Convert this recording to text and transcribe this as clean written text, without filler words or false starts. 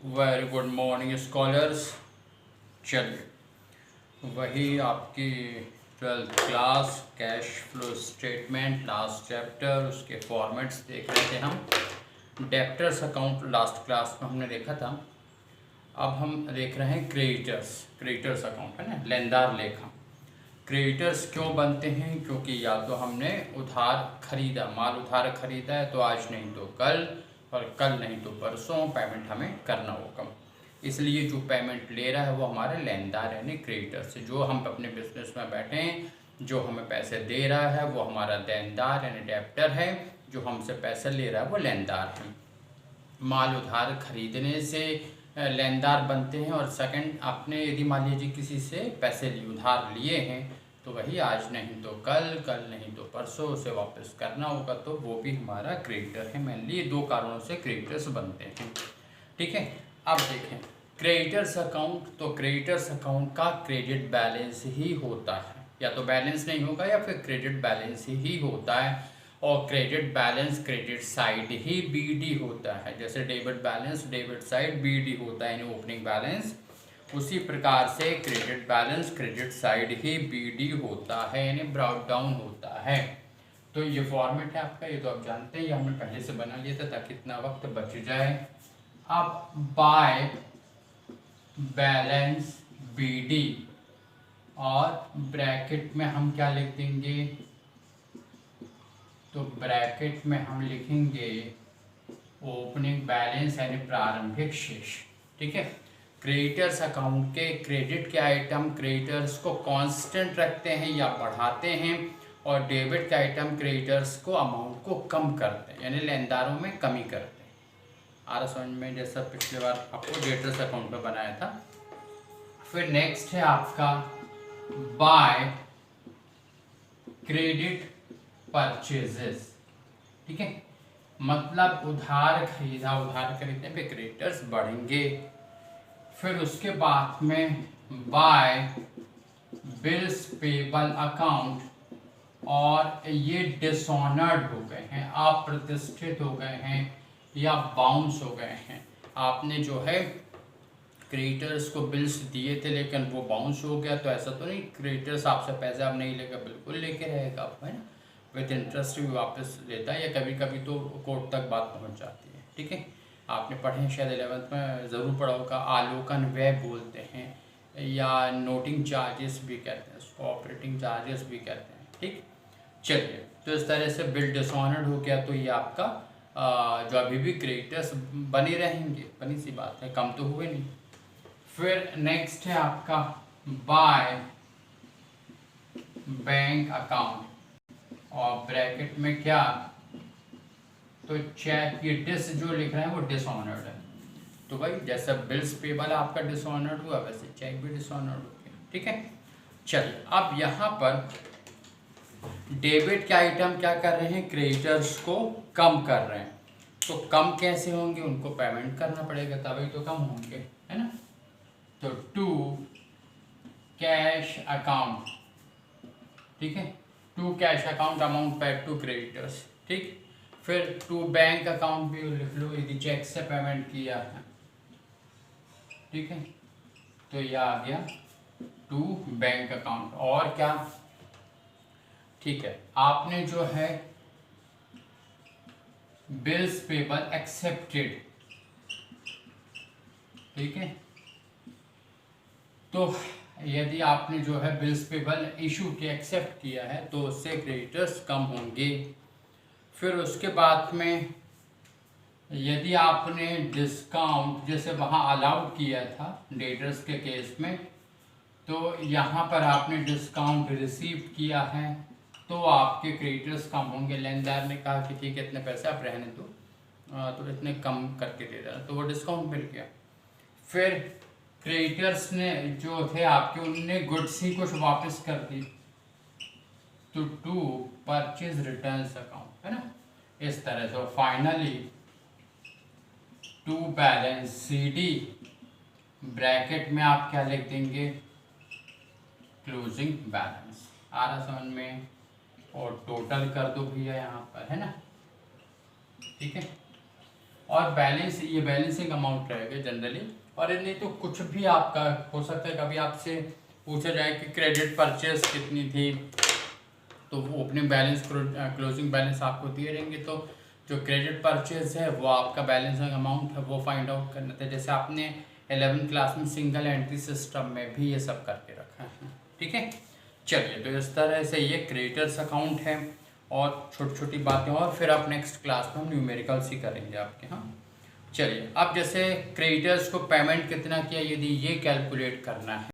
Very good morning scholars. चलिए, वही आपकी 12th class cash flow statement last chapter, उसके फॉर्मेट्स देख रहे थे हम। डेप्टर्स अकाउंट लास्ट क्लास में हमने देखा था। अब हम देख रहे हैं क्रेडिटर्स अकाउंट, है ना, लेनदार लेखा। क्रेडिटर्स क्यों बनते हैं? क्योंकि या तो हमने उधार खरीदा, माल उधार खरीदा है, तो आज नहीं तो कल, और कल नहीं तो परसों पेमेंट हमें करना होगा। इसलिए जो पेमेंट ले रहा है वो हमारे लेनदार यानी क्रेडिटर्स है। जो हम अपने बिजनेस में बैठे हैं, जो हमें पैसे दे रहा है वो हमारा देनदार यानी डेप्टर है। जो हमसे पैसे ले रहा है वो लेनदार है। माल उधार खरीदने से लेनदार बनते हैं। और सेकंड, आपने यदि मान लीजिए किसी से पैसे उधार लिए हैं, तो वही आज नहीं तो कल, कल नहीं तो परसों उसे वापस करना होगा, तो वो भी हमारा क्रेडिटर है। मेनली ये दो कारणों से क्रेडिटर्स बनते हैं। ठीक है, अब देखें क्रेडिटर्स अकाउंट। तो क्रेडिटर्स अकाउंट का क्रेडिट बैलेंस ही होता है, या तो बैलेंस नहीं होगा या फिर क्रेडिट बैलेंस ही होता है। और क्रेडिट बैलेंस क्रेडिट साइड ही बीडी होता है। जैसे debit balance debit side BD होता है यानी ओपनिंग बैलेंस, उसी प्रकार से क्रेडिट बैलेंस क्रेडिट साइड ही बीडी होता है यानी ब्राउट डाउन होता है। तो ये फॉर्मेट है आपका, ये तो आप जानते हैं, ये हमने पहले से बना लिया था ताकि इतना वक्त बच जाए। अब बाय बैलेंस बीडी, और ब्रैकेट में हम क्या लिख देंगे? तो ब्रैकेट में हम लिखेंगे ओपनिंग बैलेंस यानी प्रारंभिक शेष। ठीक है, क्रेडिटर्स अकाउंट के क्रेडिट के आइटम क्रेडिटर्स को कांस्टेंट रखते हैं या बढ़ाते हैं, और डेबिट के आइटम क्रेडिटर्स को अमाउंट को कम करते हैं यानी लेनदारों में कमी करते हैं। आ रहा समझ में? जैसा पिछले बार आपको डेटर्स अकाउंट में बनाया था। फिर नेक्स्ट है आपका बाय क्रेडिट परचेजेस। ठीक है, मतलब उधार खरीदा, उधार खरीदने पे क्रेडिटर्स बढ़ेंगे। फिर उसके बाद में बाय बिल्स पेबल अकाउंट, और ये डिसऑनर्ड हो गए हैं, अप्रतिष्ठित हो गए हैं या बाउंस हो गए हैं। आपने जो है क्रेडिटर्स को बिल्स दिए थे लेकिन वो बाउंस हो गया, तो ऐसा तो नहीं क्रेडिटर्स आपसे पैसे आप नहीं लेगा, बिल्कुल लेके रहेगा आप, है ना, विद इंटरेस्ट भी वापस लेता है, या कभी कभी तो कोर्ट तक बात पहुंच जाती है। ठीक है, आपने पढ़े शायद 11th में ज़रूर पढ़ा होगा, आलोकन व्यय बोलते हैं या नोटिंग चार्जेस भी कहते हैं उसको, ऑपरेटिंग चार्जेस भी कहते हैं। ठीक, चलिए, तो इस तरह से बिल डिसऑनर्ड हो गया, तो ये आपका जो अभी भी क्रेडिटर्स बने रहेंगे, बनी सी बात है, कम तो हुए नहीं। फिर नेक्स्ट है आपका बाय बैंक अकाउंट, और ब्रैकेट में क्या? तो चेक, ये डिस जो लिख रहे हैं वो डिसऑनर्ड है। तो भाई जैसा बिल्स पेबल आपका डिसऑनर्ड हुआ, वैसे चेक भी डिसऑनर्ड हो गया। ठीक है, चलिए, अब यहाँ पर डेबिट के आइटम क्या कर रहे हैं? क्रेडिटर्स को कम कर रहे हैं। तो कम कैसे होंगे? उनको पेमेंट करना पड़ेगा तभी तो कम होंगे, है ना। तो टू कैश अकाउंट, ठीक है, to cash account amount paid to creditors. ठीक, फिर टू बैंक अकाउंट भी लिख लो यदि चेक से पेमेंट किया है। ठीक है, तो यह आ गया टू बैंक अकाउंट। और क्या? ठीक है, आपने जो है बिल्स पेबल एक्सेप्टेड, ठीक है, तो यदि आपने जो है बिल्स पेबल इशू के एक्सेप्ट किया है तो उससे क्रेडिटर्स कम होंगे। फिर उसके बाद में यदि आपने डिस्काउंट जैसे वहाँ अलाउड किया था डेटर्स के केस में, तो यहाँ पर आपने डिस्काउंट रिसीव किया है तो आपके क्रेडिटर्स कम होंगे। लेनदार ने कहा कि ठीक है इतने पैसे आप रहने दो, तो इतने कम करके दे देना, तो वो डिस्काउंट मिल गया। फिर क्रेडिटर्स ने जो थे आपके, उनने गुड्स ही कुछ वापस कर दी, तो टू परचेज रिटर्न्स अकाउंट, है ना, इस तरह से। Finally to balance CD, bracket में आप क्या लिख देंगे? Closing balance. आ रहा समझ में? और टोटल कर दो भैया यहाँ पर, है ना। ठीक है, और बैलेंस, ये बैलेंसिंग अमाउंट रहेगा जनरली। और नहीं तो कुछ भी आपका हो सकता है, कभी आपसे पूछा जाए कि क्रेडिट परचेस कितनी थी, तो वो ओपनिंग बैलेंस क्लोजिंग बैलेंस आपको दिए रहेंगे, तो जो क्रेडिट परचेज है वो आपका बैलेंसिंग अमाउंट है वो फाइंड आउट करना था। जैसे आपने 11वीं क्लास में सिंगल एंट्री सिस्टम में भी ये सब करके रखा है, ठीक है। चलिए, तो इस तरह से ये क्रेडिटर्स अकाउंट है और छोटी छोटी बातें, और फिर आप नेक्स्ट क्लास में हम न्यूमेरिकल्स ही करेंगे आपके। हाँ, चलिए, अब जैसे क्रेडिटर्स को पेमेंट कितना किया, यदि ये कैलकुलेट करना है